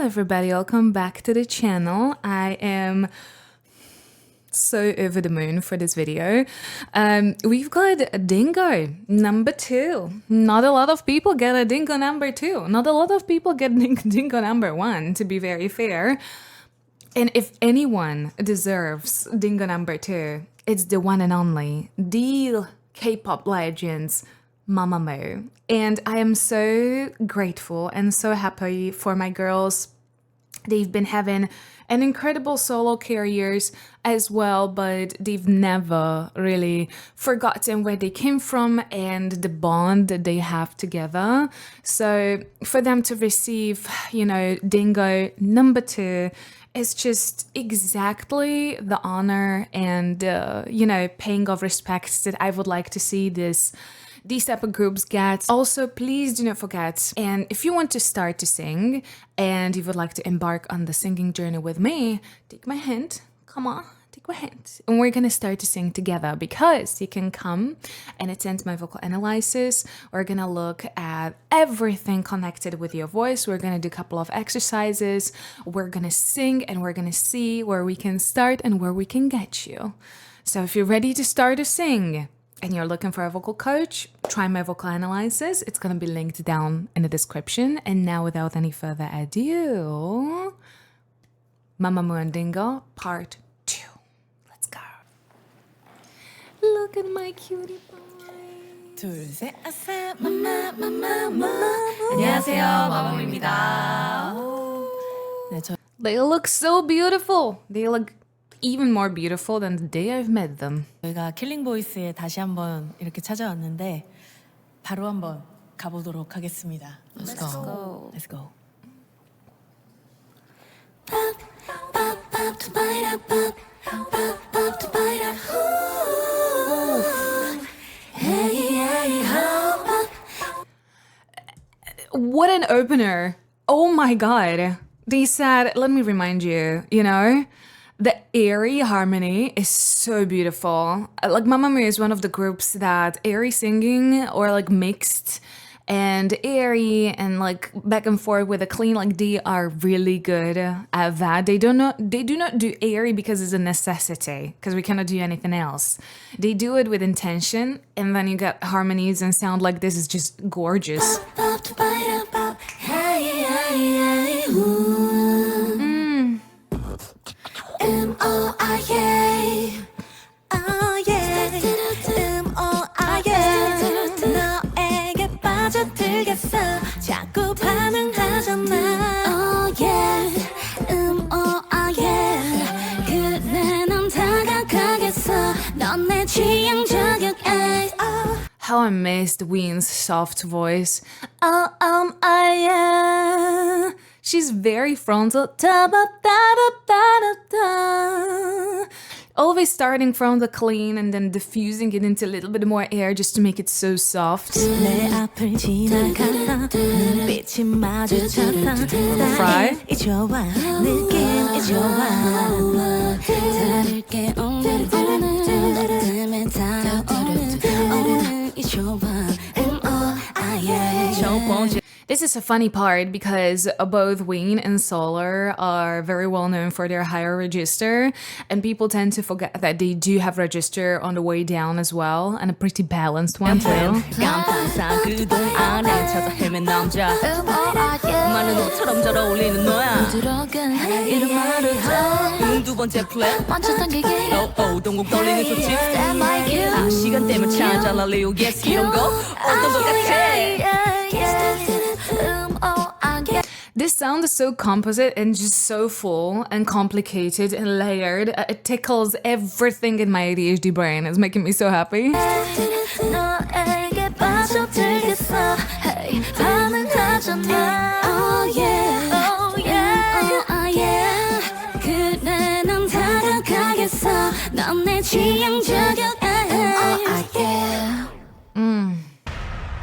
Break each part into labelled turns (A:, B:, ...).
A: everybody, welcome back to the channel. I am so over the moon for this video. We've got a Dingo number 2. Not a lot of people get a Dingo number 2. Not a lot of people get Dingo number 1, to be very fair. And if anyone deserves Dingo number 2, it's the one and only, the K-pop legends, MAMAMOO. And I am so grateful and so happy for my girls. They've been having an incredible solo careers as well, but they've never really forgotten where they came from and the bond that they have together. So for them to receive, Dingo number 2 is just exactly the honor and, paying of respects that I would like to see these type of groups get. Also, please do not forget, and if you want to start to sing and you would like to embark on the singing journey with me, take my hand. Come on, take my hand. And we're gonna start to sing together, because you can come and attend my vocal analysis. We're gonna look at everything connected with your voice. We're gonna do a couple of exercises. We're gonna sing and we're gonna see where we can start and where we can get you. So if you're ready to start to sing, and you're looking for a vocal coach, try my vocal analysis. It's going to be linked down in the description. And now, without any further ado, MAMAMOO and Dingo part 2. Let's go. Look at my cutie boy.
B: 둘, 셋, 아싸, 마마마마마. 안녕하세요, 마마모입니다. 네,
A: They look so beautiful. They look even more beautiful than the day I've met them.
B: 저희가 킬링 보이스에 다시 한번 이렇게 찾아왔는데 바로 한번 가보도록 하겠습니다. Let's go. Let's go.
A: What an opener. Oh my god. They said, let me remind you, the airy harmony is so beautiful. Like, MAMAMOO is one of the groups that airy singing or like mixed and airy and like back and forth with a clean, like they are really good at that. They do not do airy because it's a necessity, because we cannot do anything else. They do it with intention, and then you get harmonies and sound like this is just gorgeous.
C: 자꾸 반응하잖아. Oh yeah, 그래 넌 다가가겠어. 넌 내 취향 저격.
A: How I missed Ween's soft voice. She's very frontal. Always starting from the clean and then diffusing it into a little bit more air just to make it so soft. Fry. This is a funny part because both Ween and Solar are very well known for their higher register, and people tend to forget that they do have register on the way down as well, and a pretty balanced one too. This sound is so composite and just so full and complicated and layered. It tickles everything in my ADHD brain. It's making me so happy.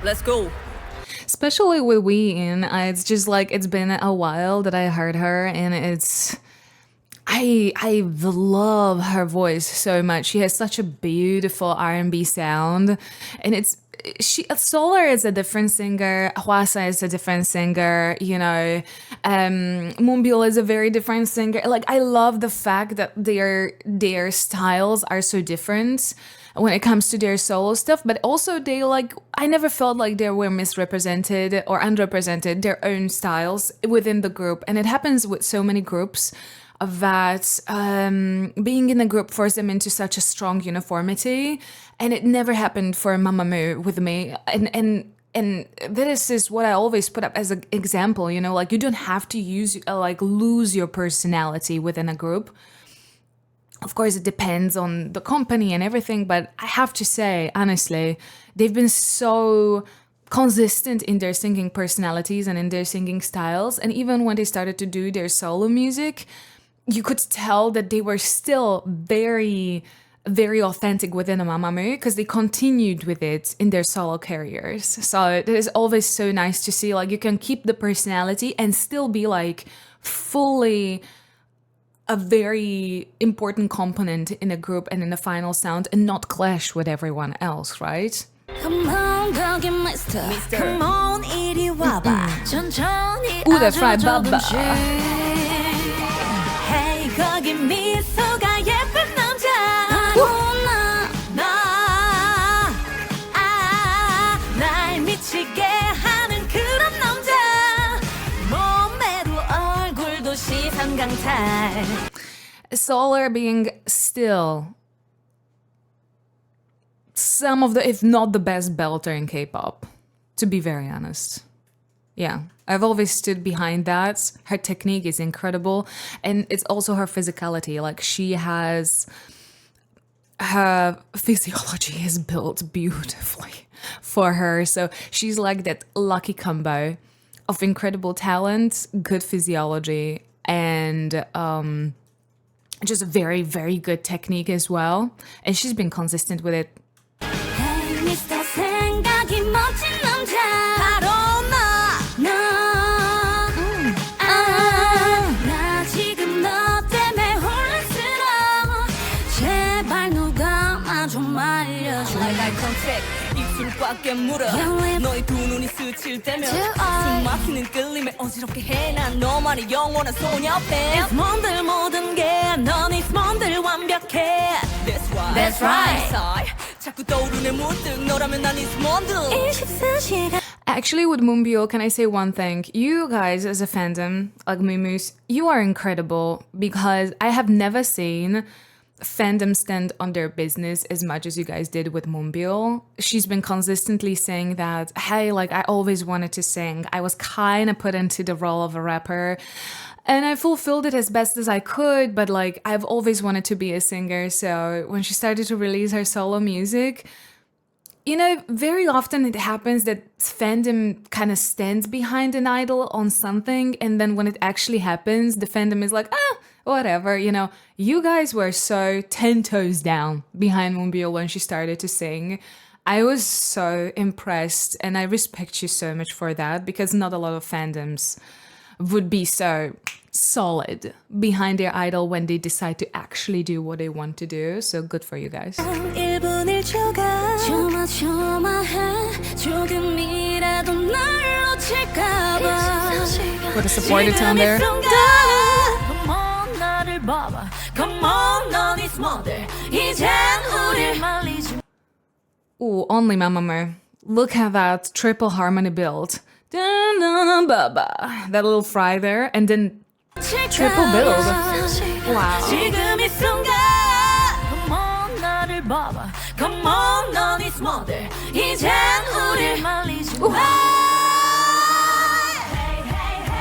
B: Let's go.
A: Especially with Ween, it's just like it's been a while that I heard her, and I love her voice so much. She has such a beautiful R&B sound, and Solar is a different singer, Hwasa is a different singer, you know, Moonbyul is a very different singer. Like, I love the fact that their styles are so different when it comes to their solo stuff, but also they, like, I never felt like they were misrepresented or underrepresented their own styles within the group. And it happens with so many groups that being in a group forced them into such a strong uniformity, and it never happened for MAMAMOO with me. And this is what I always put up as an example, you know, like, you don't have to lose your personality within a group. Of course, it depends on the company and everything, but I have to say, honestly, they've been so consistent in their singing personalities and in their singing styles. And even when they started to do their solo music, you could tell that they were still very, very authentic within a MAMAMOO, because they continued with it in their solo careers. So it is always so nice to see, like, you can keep the personality and still be, like, fully a very important component in a group and in the final sound, and not clash with everyone else, right?
C: Come on, 거기 Mister. Come on, 이리 와봐. 천천히
A: Ooh, that's right, Baba.
C: Hey, 거기 미소가 예쁜 남자. 날 미치게 하는 그런 남자. 몸매도 얼굴도 시선 강탈.
A: Solar being still some of the, if not the best belter in K-pop, to be very honest. Yeah, I've always stood behind that. Her technique is incredible, and it's also her physicality. Like, her physiology is built beautifully for her. So she's like that lucky combo of incredible talent, good physiology, and just very, very good technique as well. And she's been consistent with it.
C: Hey, Mr. 생각이 멋진 남자. 바로 나 지금 너 때문에 혼란스러워. 제발 누가 나 좀 알려줘.
D: 날 컨택 입술 꽉 깨물어. 너의 두 눈이 스칠 때면 숨 막히는 끌림에 어지럽게 해. 난 너만의 영원한 소녀팬.
C: 몸들 모든 게 넌 이 몸들 완벽해.
D: That's right. 자꾸 떠오르네 문득 너라면 난 이 몸들.
C: 24시간.
A: Actually, with Moonbyul, can I say one thing? You guys, as a fandom, like Moomoo's, you are incredible, because I have never seen fandom stand on their business as much as you guys did with Moonbyul. She's been consistently saying that, hey, like, I always wanted to sing. I was kind of put into the role of a rapper, and I fulfilled it as best as I could, but, like, I've always wanted to be a singer. So when she started to release her solo music, you know, very often it happens that fandom kind of stands behind an idol on something, and then when it actually happens, the fandom is like, whatever, you know. You guys were so 10 toes down behind Moonbyul when she started to sing. I was so impressed, and I respect you so much for that, because not a lot of fandoms would be so solid behind their idol when they decide to actually do what they want to do. So good for you guys.
C: 1분 1초가 조마조마해. 조금이라도 날 놓칠까봐.
A: With a supported tone there.
C: Come on, 나를 봐봐. Come on, 넌 이 smother. 이젠 우릴 말리지.
A: Ooh, only MAMAMOO. Look at that triple harmony build. That little fry there, and then triple build. Wow.
C: 지금 이 순간. Come on, 나를 봐봐. Come on, 넌 이 smother. 이젠 우릴 말리지 마.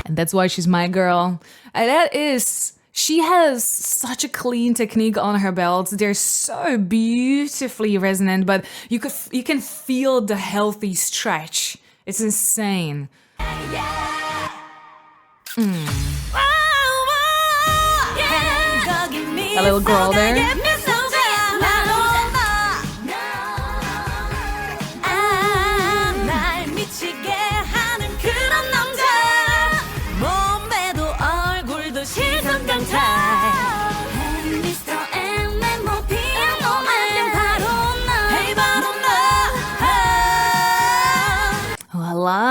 A: And that's why she's my girl. She has such a clean technique on her belts. They're so beautifully resonant, but you can feel the healthy stretch. It's insane. A little girl there.
C: 날 미치게 하는 그런 남자. 몸매도 얼굴도 시선 강탈. Hey, Mr. M, 내 뭐 피아노 안 바로 나. Hey, 바로 나.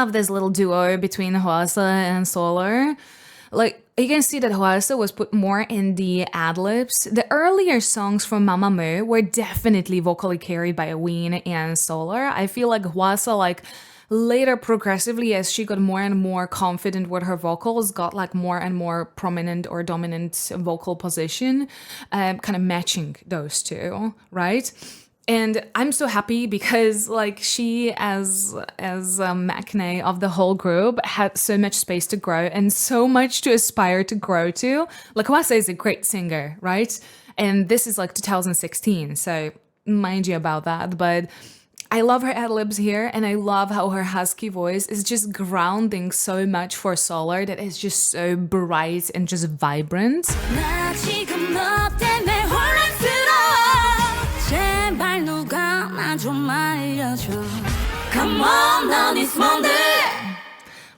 A: love this little duo between Hwasa and Solar. Like, you can see that Hwasa was put more in the ad-libs. The earlier songs from MAMAMOO were definitely vocally carried by Ween and Solar. I feel like Hwasa, like, later progressively, as she got more and more confident with her vocals, got like more and more prominent or dominant vocal position, kind of matching those two, right? And I'm so happy because like she as Maknae of the whole group had so much space to grow and so much to aspire to grow to. Like Hwasa is a great singer, right? And this is like 2016, so mind you about that. But I love her ad-libs here, and I love how her husky voice is just grounding so much for Solar that is just so bright and just vibrant.
C: 나 지금 너 때문에 혼란스러워 제발 누가 나 좀 알려줘 Come on, 넌 is Monday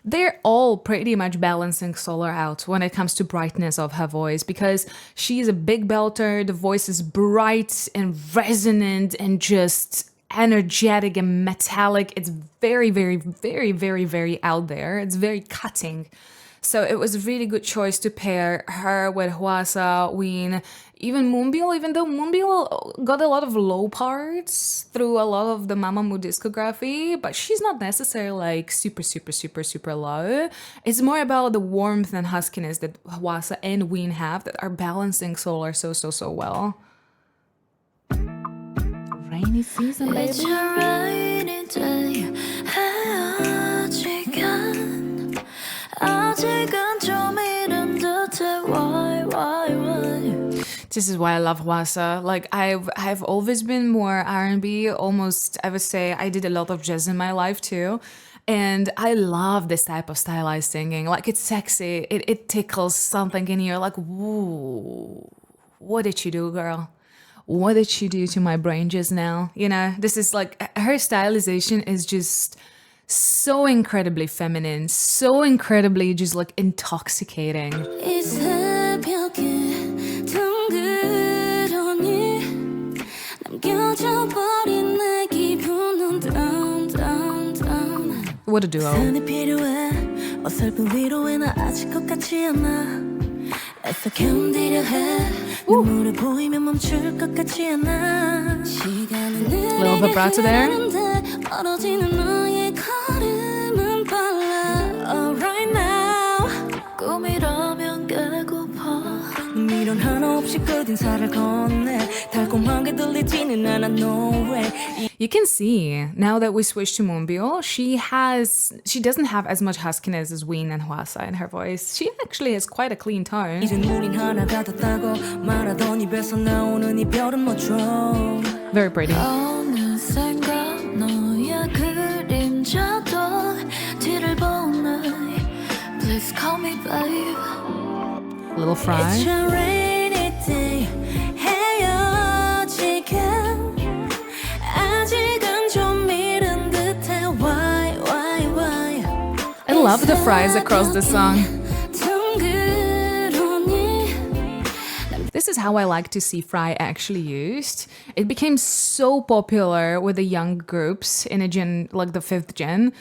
A: They're all pretty much balancing Solar out when it comes to brightness of her voice, because she's a big belter, the voice is bright and resonant and just energetic and metallic. It's very, very, very, very, very out there. It's very cutting. So it was a really good choice to pair her with Hwasa, Ween, even Moonbyul, even though Moonbyul got a lot of low parts through a lot of the MAMAMOO discography, but she's not necessarily like super, super, super, super low. It's more about the warmth and huskiness that Hwasa and Ween have that are balancing Solar so, so, so well. Rainy season, baby.
C: It's a rainy day 아직은 좀 이른 듯해 why
A: This is why I love Hwasa. Like I've always been more R&B, almost I would say I did a lot of jazz in my life too. And I love this type of stylized singing. Like it's sexy. It tickles something in you. Like, woo, what did you do, girl? What did you do to my brain just now? You know, this is like, her stylization is just so incredibly feminine, so incredibly just like intoxicating.
C: 이 새벽에 덩그러니 남겨져 버린 내 기분은 down, down, down.
A: What a duo.
C: 산이 필요해 어설픈 위로에 나 아직 것 같지 않아 애써 견디려 해 눈물을 보이면 멈출 것 같지 않아 시간은
A: Little vibrato there.
C: 멀어지는 너의 걸음은 빨라 Oh right now 꿈이라면 깨고파 미련 하나 없이 끝인사를 건네 달콤하게 들리지는 않아 no way
A: You can see now that we switched to Moonbyul, she doesn't have as much huskiness as Ween and Hwasa in her voice. She actually has quite a clean tone.
C: 이젠 우린 하나가 됐다고 말하던 입에서 나오는 이별은 뭐죠
A: Very pretty.
C: 어느샌가 너의 그림자도 뒤를 보네 Please call me babe
A: Little Fry.
C: It's a rainy day 헤어지게 아직은 좀 이른 듯해 Why
A: I love the fries across the song. This is how I like to see Fry actually used. It became so popular with the young groups in a gen, like the fifth gen.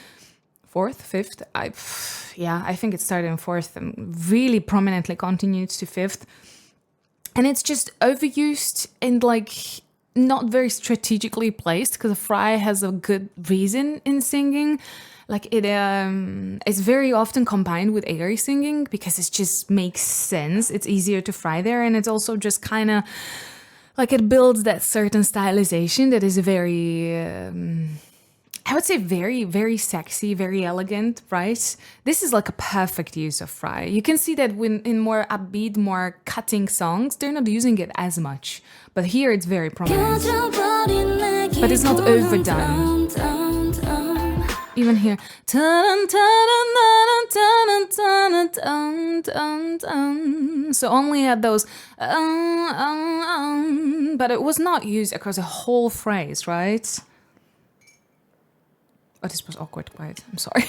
A: Fourth, fifth? I think it started in fourth and really prominently continued to fifth. And it's just overused and like not very strategically placed because Fry has a good reason in singing. Like it's very often combined with airy singing because it just makes sense. It's easier to fry there, and it's also just kind of like it builds that certain stylization that is very, I would say very, very sexy, very elegant, right? This is like a perfect use of fry. You can see that when in more upbeat, more cutting songs, they're not using it as much. But here it's very prominent. But it's not overdone. Even here, so only at those, but it was not used across a whole phrase, right? Oh, this was awkward, quiet. I'm sorry.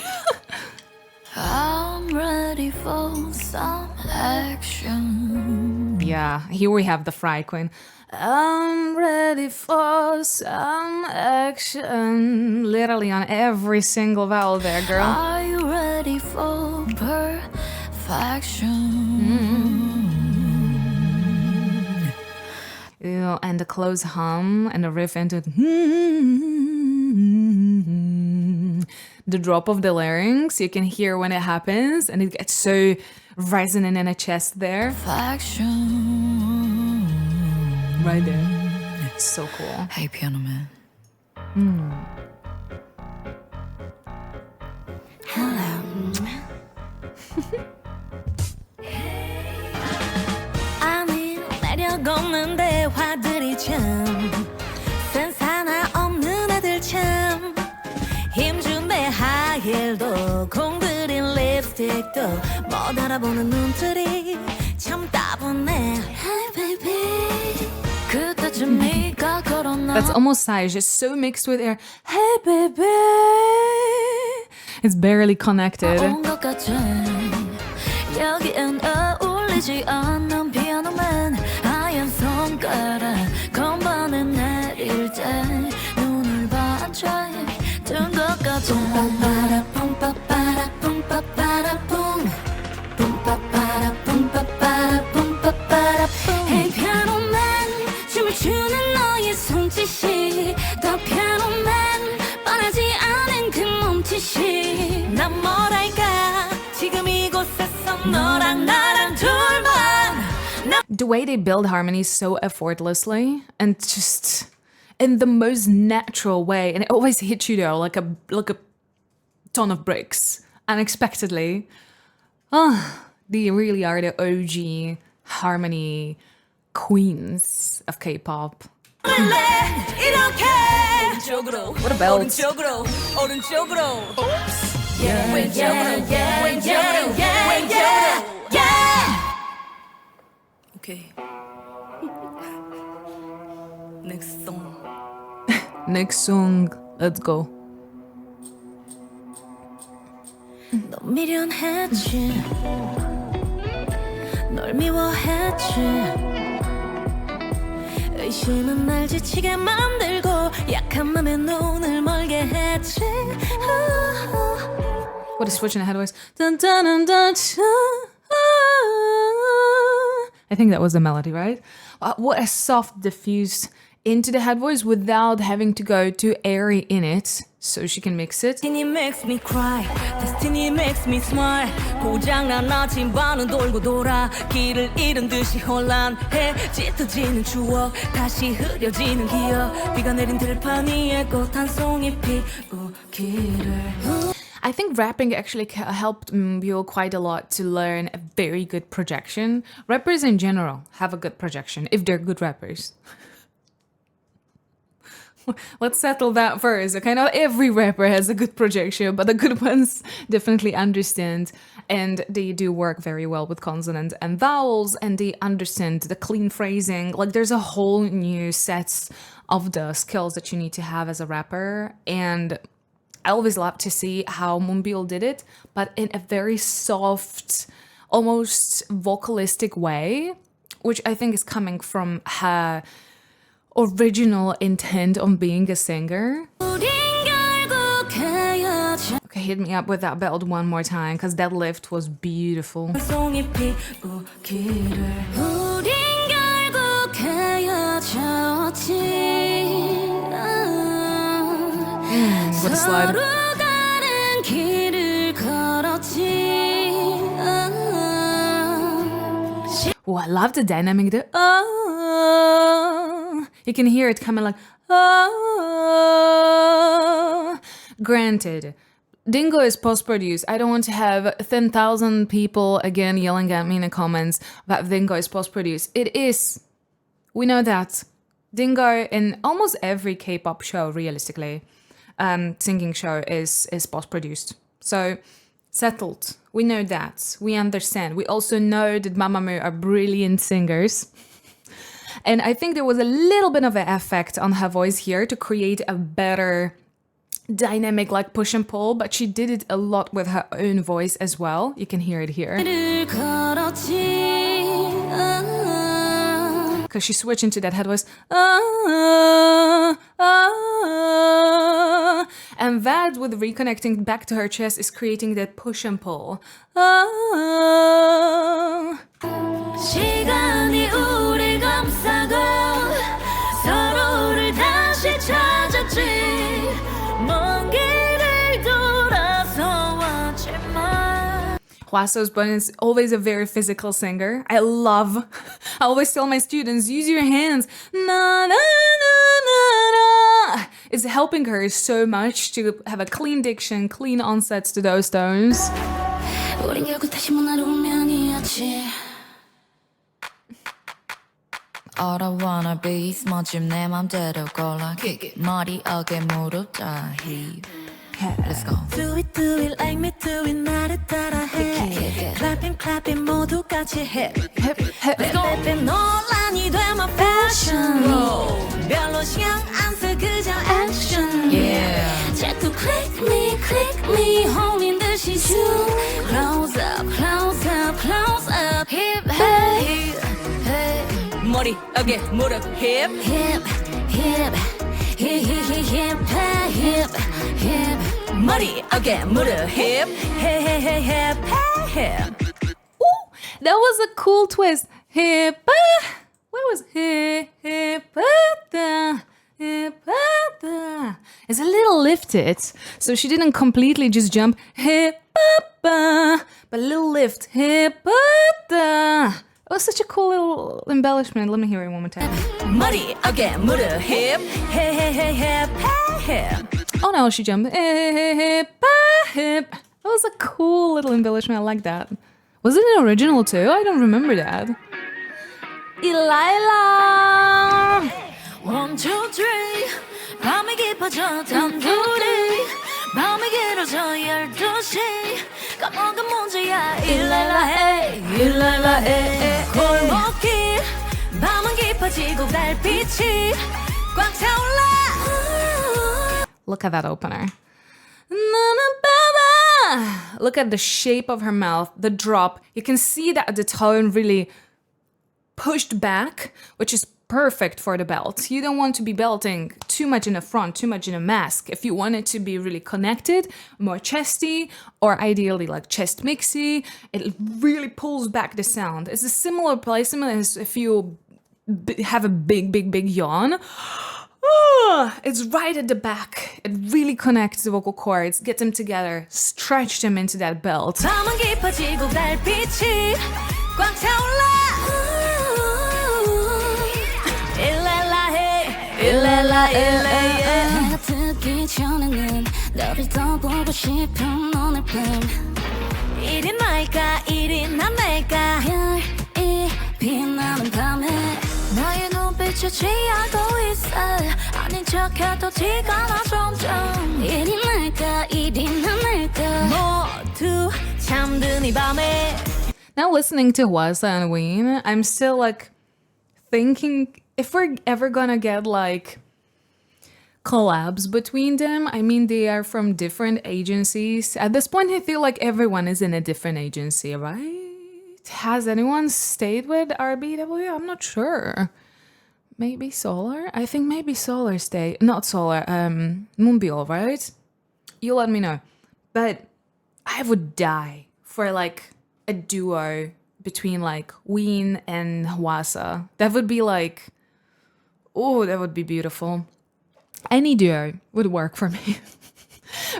C: I'm ready for some action
A: Yeah, here we have the Fry Queen. I'm ready for some action. Literally on every single vowel there, girl.
C: Are you ready for perfection?
A: You know, and the close hum and the riff into the drop of the larynx. You can hear when it happens, and it gets so resonant in the chest there.
C: Perfection.
A: Right there. So cool.
C: Hey, piano man. Hello. 아니 매력 없는 대화들이 참 센스 하나 없는 애들 참 힘준 내 하이힐도 공들인 립스틱도 못 알아보는 눈들이 참 따분해. Hey baby. 그때쯤 네가 걸었나.
A: That's almost sage. It's so mixed with air. Hey, baby. It's barely connected.
C: 온 것 같아. 여기엔 어울리지 않는 피아노만 하얀 손가락 건반에 내릴 때 눈을 반짝 뜬것 같아. 뿜빠빠라 뿜빠빠라 뿜빠빠라 뿜 뿜빠빠라 뿜빠빠라 뿜빠빠라 뿜. Hey 피아노만 춤을 추는 너의 손짓이 더 피아노만 뻔하지 않은 그 몸짓이 난 뭐랄까 지금 이곳에서 너랑 나랑 둘만.
A: The way they build harmonies so effortlessly and just in the most natural way, and it always hits you though like a ton of bricks unexpectedly. They really are the OG harmony queens of K-pop.
D: What
A: a belt.
D: 오른쪽으로
C: Yeah,
D: 왼쪽으로
C: yeah,
D: 왼쪽으로
C: yeah,
D: 왼쪽으로 오케이 Next song
A: Next song, let's go.
C: 너 미련했지 널 미워했지 의심은 날 지치게 만들고 약한 맘에 눈을 멀게 했지.
A: What a switch in the head voice. Dun, dun, dun, dun, dun. I think that was the melody, right? What a soft diffuse into the head voice without having to go too airy in it, so she can mix it.
D: Destiny makes me cry Destiny makes me smile 고장난 나침반은 돌고 돌아 길을 잃은 듯이 혼란해 짙어지는 추억 다시 흐려지는 기억 비가 내린 들판 위에 꽃 한 송이 피우기를
A: I think rapping actually helped Myo quite a lot to learn a very good projection. Rappers in general have a good projection if they're good rappers. Let's settle that first, okay? Not every rapper has a good projection, but the good ones definitely understand, and they do work very well with consonants and vowels, and they understand the clean phrasing. Like, there's a whole new set of the skills that you need to have as a rapper, and I always love to see how Moonbyul did it, but in a very soft, almost vocalistic way, which I think is coming from her original intent on being a singer. Okay, hit me up with that belt one more time, because that lift was beautiful.
D: 한 송이 피우기를 우린 결국 헤어졌지
A: What a slide.
C: 서로 다른 길을 걸었지.
A: Oh, I love the dynamic there. Oh, you can hear it coming like, oh. Granted, Dingo is post-produced. I don't want to have 10,000 people again yelling at me in the comments that Dingo is post-produced. It is. We know that. Dingo in almost every K-pop show, realistically, singing show is post-produced. So, settled. We know that. We understand. We also know that MAMAMOO are brilliant singers. And I think there was a little bit of an effect on her voice here to create a better dynamic, like push and pull, but she did it a lot with her own voice as well. You can hear it here.
C: 길을 걸었지.
A: because she switched into that head voice. Ah, ah. And that, with reconnecting back to her chest, is creating that push and pull. Ah.
C: 시간이 우릴 감싸고 서로를 다시 찾았지 먼 길을 돌아서 왔지만
A: Hwaseo's Bun is always a very physical singer. I always tell my students, use your hands. Na, na, na, na, na. It's helping her so much to have a clean diction, clean onsets to those tones.
C: 우린 결국 다시 만날 운명이었지
E: All I wanna be is 멋짐 내 맘대로 골라 머리 어깨 무릎 다 힙 Let's go
C: Do it like me do it 나를 따라해 Clapping 모두 같이 해 Let's go 논란이 돼 my passion 별로 신경 안 써 그저 action 자꾸 click me 홀린 듯이 zoom Close up hip hey
D: 머리 어깨 무릎 힙
C: hip
D: 머리 어깨 무릎 힙
A: That was a cool twist. Hip, what was hip, it's a little lifted, so she didn't completely just jump hip, but a little lift hip. It was such a cool little embellishment. Let me hear it one more time.
D: 머리 어깨 무릎 힙
A: Oh no, she jumped hip. That was a cool little embellishment. I like that. Was it an original too? I don't remember that. Elila.
C: 1, 2, 3 밤이 깊어져 단둘이 밤이 길어져 12시 까먹은 문제야 일랄라 해 골목길 밤은 깊어지고 달빛이 꽉 차올라
A: Look at that opener. Look at the shape of her mouth, the drop. You can see that the tone really pushed back, which is perfect for the belt. You don't want to be belting too much in the front, too much in a mask. If you want it to be really connected, more chesty, or ideally like chest mixy, it really pulls back the sound. It's a similar placement as if you have a big yawn. It's right at the back. It really connects the vocal cords, get them together, stretch them into that belt.
C: 밤은 깊어지고 달빛이 꽉 차올라 일랄라 내가 듣기 전에는 너를 더 보고 싶은 오늘 밤 이리 날까 이리 난 날까 별이 빛나는 밤에 너의 눈빛에 취하고 있어 아닌 척해도 티가 나 점점 이리 날까 이리 난 날까 모두 잠든 이 밤에
A: Now listening to Hwasa and Ween, I'm still like thinking if we're ever gonna get like collabs between them. I mean, they are from different agencies. At this point, I feel like everyone is in a different agency, right? Has anyone stayed with RBW? I'm not sure. Maybe Solar? I think maybe Solar stayed. Not Solar, Moonbyul, right? You let me know. But I would die for like a duo between like Ween and Hwasa. That would be like, oh, that would be beautiful. Any duo would work for me.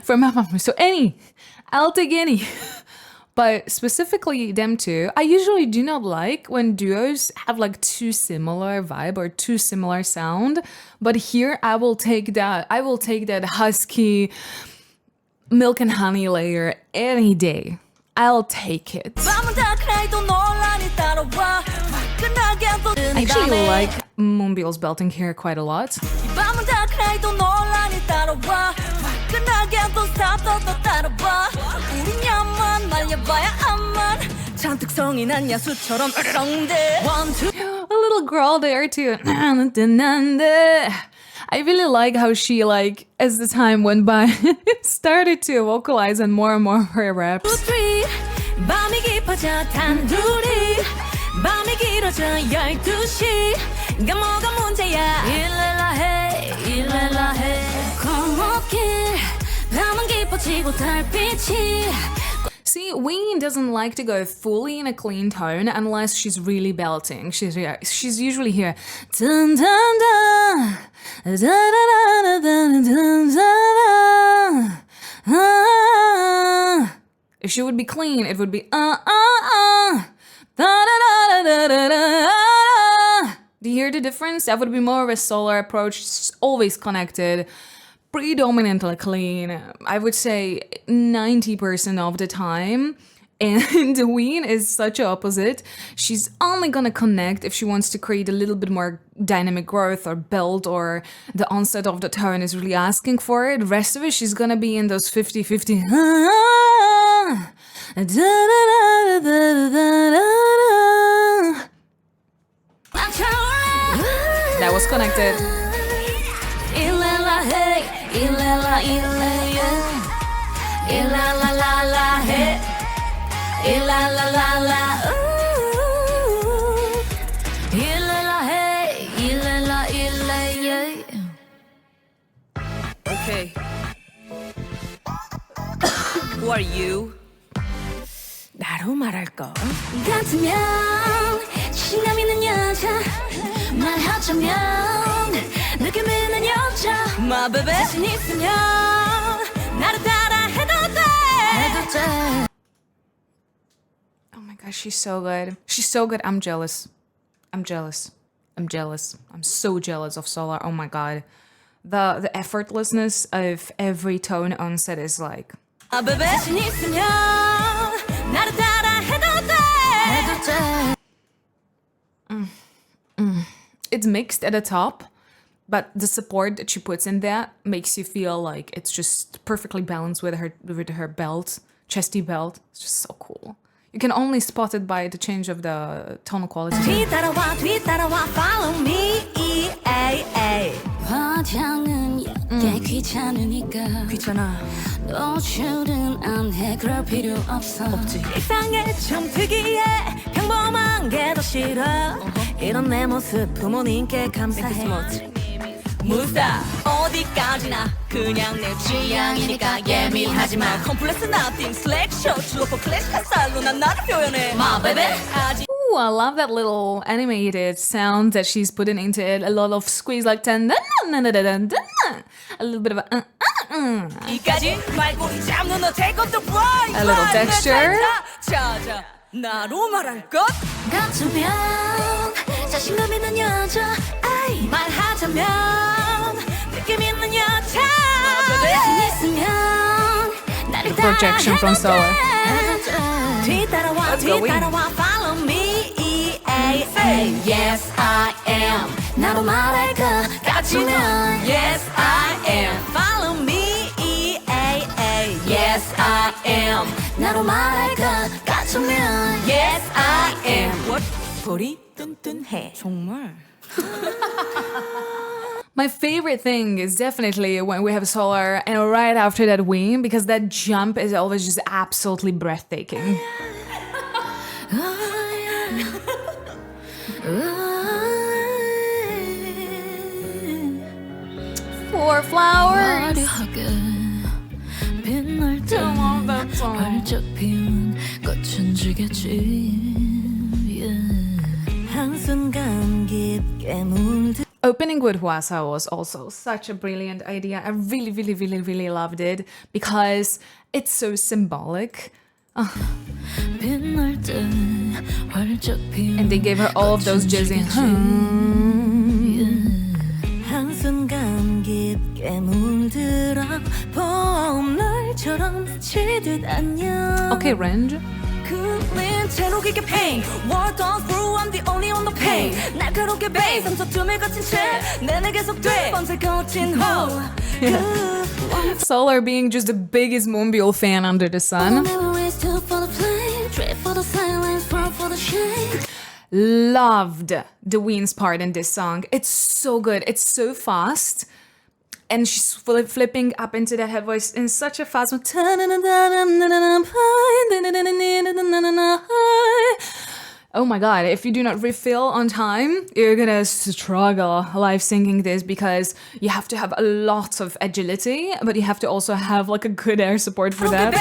A: For MAMAMOO. So I'll take any. But specifically them two, I usually do not like when duos have like too similar vibe or too similar sound. But here I will take that. I will take that husky milk and honey layer any day. I'll take it. I actually like Moonbyul's belting here quite a lot. A little girl there too. I really like how she, like, as the time went by, started to vocalize and more of her raps.
C: 밤이 깊어져 단둘이 밤이 길어져 12시
D: 네가 뭐가 문제야
E: 일렐라 해 일렐라 해
C: 골목길 밤은 깊어지고 달빛이
A: See, Ween doesn't like to go fully in a clean tone unless she's really belting. She's usually here. Dun, dun, dun. Da, da, da, da, da, da, da, da. If she would be clean, it would be Da, da, da, da, da, da. Do you hear the difference? That would be more of a solar approach. It's always connected. Predominantly clean, I would say 90% of the time. And Ween is such a opposite. She's only gonna connect if she wants to create a little bit more dynamic growth or build, or the onset of the tone is really asking for it. The rest of it, she's gonna be in those 50-50. That was connected.
C: 일렐라 해 일렐라 일레예 일랄랄랄라 해 일랄랄랄라
E: 일렐라 해 일렐라 일레예
D: Okay. Who are you? 나로 말할까?
C: 같으면 신감 있는 여자 말하자면 느낌 있는 여자
D: My baby.
C: 자신 있으면
D: 나를 따라 해도 돼.
E: 해도 돼
A: Oh my gosh, she's so good. She's so good. I'm jealous. I'm jealous. I'm jealous. I'm so jealous of Solar. Oh my god. The effortlessness of every tone onset is like
D: My baby.
C: 자신 있으면
D: 나를 따라 해도 돼.
E: 해도 돼
A: it's mixed at the top, but the support that she puts in there makes you feel like it's just perfectly balanced with her belt, chesty belt. It's just so cool. You can only spot it by the change of the tonal quality.
D: 뒤따라와 follow me.
C: 화장은 꽤 귀찮으니까
D: 귀찮아.
C: 노출은 안 해 그럴 필요 없어
D: 이상해 좀 특이해 평범한 게 더 싫어 이런 내 모습 부모님께 감사해 무사 어디까지나 그냥 내 취향이니까 예민하지마 컴플렉스 nothing 슬랙 쇼 주어포 클래식한 스타일로 난 나를 표현해 My baby 아직
A: Ooh, I love that little animated sound that she's putting into it. A lot of squeeze, like a little bit of a
D: 이까지 말고리 잡는 너 take up the right
A: A little texture.
D: 찾아 나로 말할 것
C: 같으면 자신감 있는 여자 아이
D: 말하자면 느낌 있는 여자
C: 자신 있으면 나를 따라
A: projection from Solar.
D: 뒤따라와 follow me Yes I am
C: 나로 말할 것 같으면
D: Yes I am Follow me Yes I am
C: 나로 말할 것 같으면
D: Yes I am 볼이 뚠뚠해 정말
A: My favorite thing is definitely when we have Solar and right after that Ween, because that jump is always just absolutely breathtaking. Four flowers.
E: 화려하게 빛날 때 활짝 피운 꽃은 지겠지
D: 한순간 깊게 물들
A: Opening with Hwasa was also such a brilliant idea. I really, really, really, really loved it because it's so symbolic.
E: 빛날 때 활짝 피운
A: And they gave her all of those jazzy.
D: 한순간 깊게 물들어 봄날처럼 스치듯 안녕
A: Okay, range.
D: 그린 채로 깊게 pain World on through I'm the only on the pain 날카롭게 베인 상처tum에 갇힌 채 내내 계속돼 밤새 거친 호
A: Solar being just the biggest Moonbyul fan under the sun.
C: memories too for the flame trip for the silence fall for the shame
A: Loved the Ween's part in this song. It's so good. It's so fast. And she's flipping up into that head voice in such a fast one. oh my god, if you do not refill on time, you're gonna struggle live singing this because you have to have a lot of agility, but you have to also have like a good air support for that.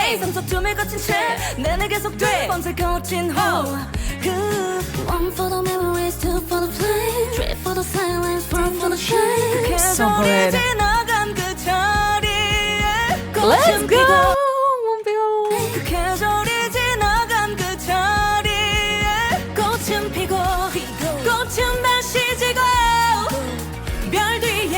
C: One for the memories, two for the flame, three for the silence, four for the shame.
A: So good. Let's go!
D: 그 계절이 지나간 그 자리에 꽃은 피고 꽃은 다시 지고 별 뒤에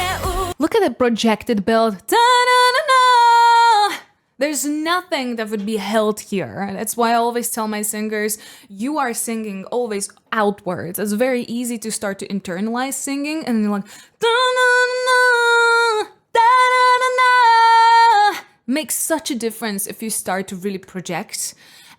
A: Look at the projected build. Da-na-na-na! There's nothing that would be held here. That's why I always tell my singers, you are singing always outwards. It's very easy to start to internalize singing and you're like, da-na-na-na, da-na-na-na. Makes such a difference if you start to really project.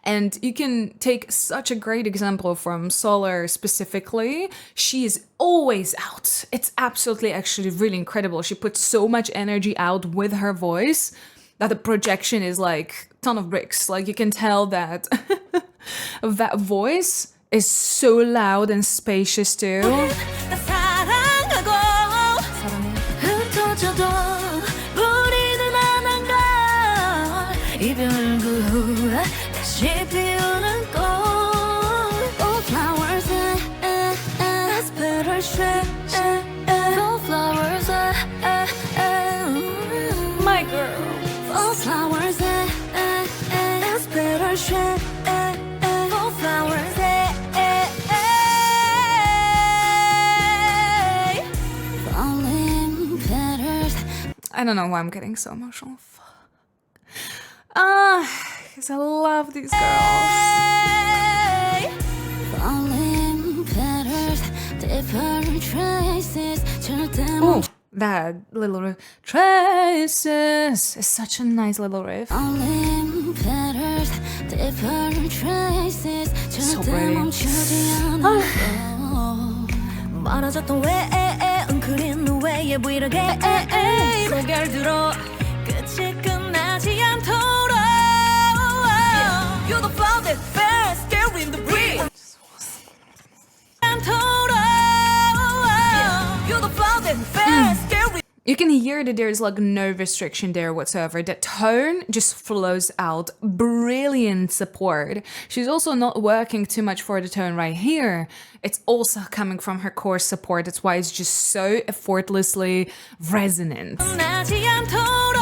A: And you can take such a great example from Solar specifically. She is always out. It's absolutely actually really incredible. She puts so much energy out with her voice that the projection is like a ton of bricks. Like you can tell that that voice is so loud and spacious too.
D: 사랑하고 흩어져도 우리는 하나인걸 이별 그 후에 다시 피우는 꽃
C: All flowers,
D: That's better shade
C: all flowers,
D: My girl
C: all flowers,
D: That's better shade All flowers
C: falling petals.
A: I don't know why I'm getting so emotional. Fuck. Because I love these girls.
C: Falling petals, different traces.
A: Ooh, that little riff. Traces is such a nice little riff.
C: Falling petals, different traces.
A: So pretty.
D: 멀어졌던 왜에 웅크린 후에 브이로그에 고개를 들어 끝이 끝나지 않도록 You're the flower that fast, there in the breeze 않도록 You're the flower that fast, there in
A: You can hear that there's like no restriction there whatsoever. The tone just flows out. Brilliant support. She's also not working too much for the tone right here. It's also coming from her core support. That's why it's just so effortlessly resonant.
D: 나지 않도록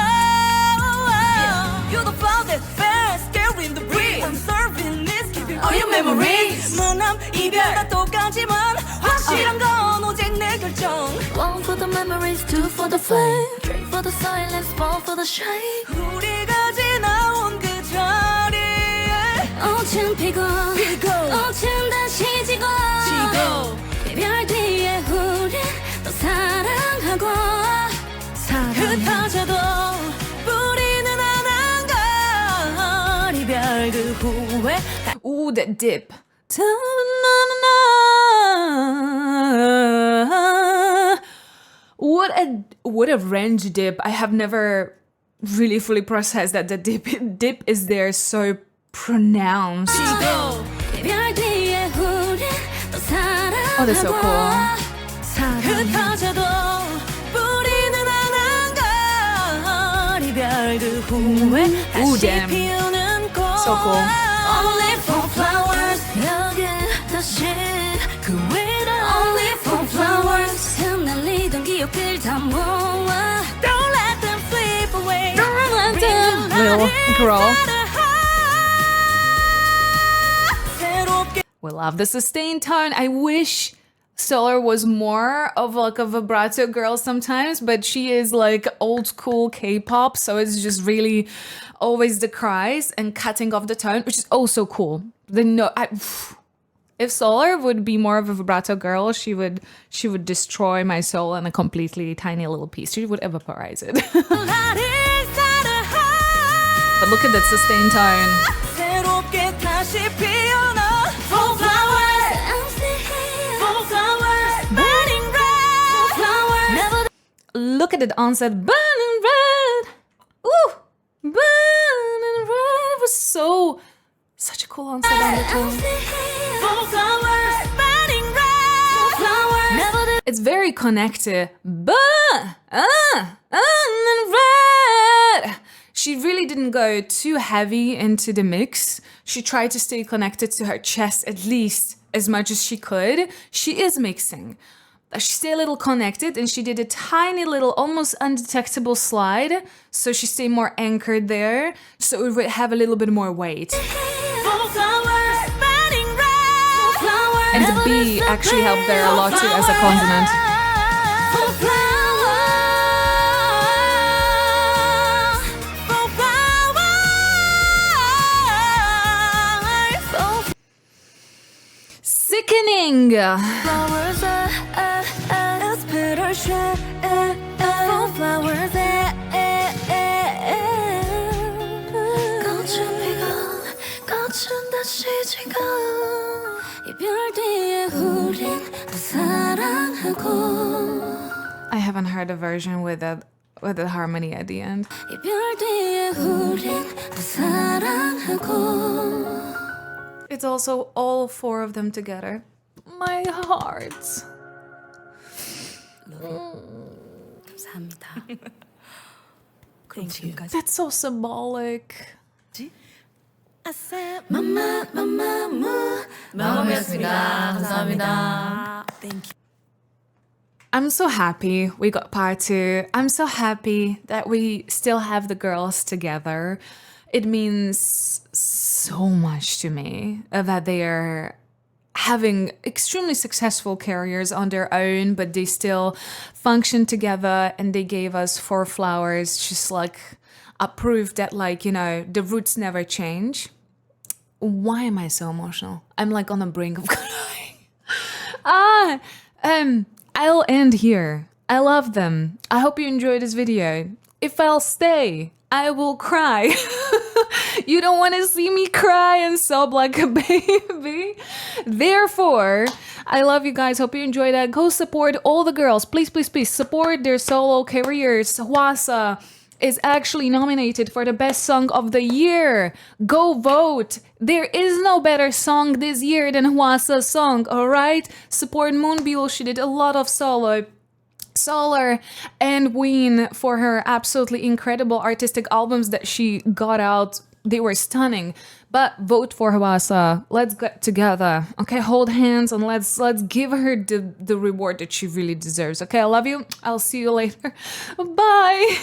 D: You're the flower that fast, there in the breeze I'm serving this, keeping all your memories 만남 이별 다 똑같지만 확실한 건 오직 내 결정
C: One for the memories, two for the flame, three for the silence, four for the shame.
D: 우리가 지나온 그 자리에
C: 꽃은 피고, 꽃은 다시 지고, 이별 뒤에 우린 또 사랑하고,
D: 흩어져도 우리는 하나인걸 이별 그 후에
A: Ooh, that dip. What a range dip. I have never really fully processed that the dip is there so pronounced.
C: 이별 뒤에 우린 또 사랑하고.
A: Oh, that's so cool.
D: 흩어져도 우리는 하나인걸 이별 그 후에
A: Ooh,
D: 다시
A: damn.
D: 피우는 꽃
A: So cool.
D: Only for flowers
C: 여기 다시
D: 그 위로
C: Only for flowers. 흩날리던 기억들 다 모아.
D: Don't let them slip away
A: Little girl.
D: 새롭게
A: We love the sustained tone. I wish Solar was more of like a vibrato girl sometimes, but she is like old school K-pop, so it's just really always the cries and cutting off the tone, which is also cool. If Solar would be more of a vibrato girl, she would destroy my soul in a completely tiny little piece. She would vaporize it.
D: 나를 사랑하
A: But look at that sustained tone.
D: 새롭게 다시 피어나 For flowers For flowers Burning red For flowers Never
A: Look at it onset, burning red. Ooh, burning red. It was such a cool onset on the tone.
D: For flowers
A: It's very connected. Red. She really didn't go too heavy into the mix. She tried to stay connected to her chest at least as much as she could. She is mixing. She stayed a little connected and she did a tiny little, almost undetectable slide. So she stayed more anchored there. So it would have a little bit more weight. And the B actually helped there a lot too as a consonant. Sickening!
C: Flowers, let's put our share for flowers, 꽃은 피고 꽃은 다시 지고 이별 뒤에 우린 또 사랑하고
A: I haven't heard a version with the harmony at the end.
C: 이별 뒤에 우린 또 사랑하고
A: It's also all four of them together. My heart.
B: 감사합니다. 그럼 지금까지
A: That's so symbolic.
B: I said
C: MAMAMOO
E: 마마무였습니다. 감사합니다.
B: thank you.
A: I'm so happy we got part 2. I'm so happy that we still have the girls together. It means so much to me that they are having extremely successful careers on their own, but they still function together and they gave us 4 flowers, just like a proof that, like, you know, the roots never change. Why am I so emotional? I'm like on the brink of crying. I'll end here. I love them. I hope you enjoyed this video. If I'll stay, I will cry. You don't want to see me cry and sob like a baby. Therefore, I love you guys. Hope you enjoyed that. Go support all the girls. Please, please, please support their solo careers. Hwasa is actually nominated for the best song of the year. Go vote. There is no better song this year than Hwasa's song, alright? Support Moonbyul. She did a lot of Solar and Ween for her absolutely incredible artistic albums that she got out. They were stunning. But vote for Hwasa. Let's get together. Okay, hold hands and let's give her the reward that she really deserves. Okay, I love you. I'll see you later. Bye.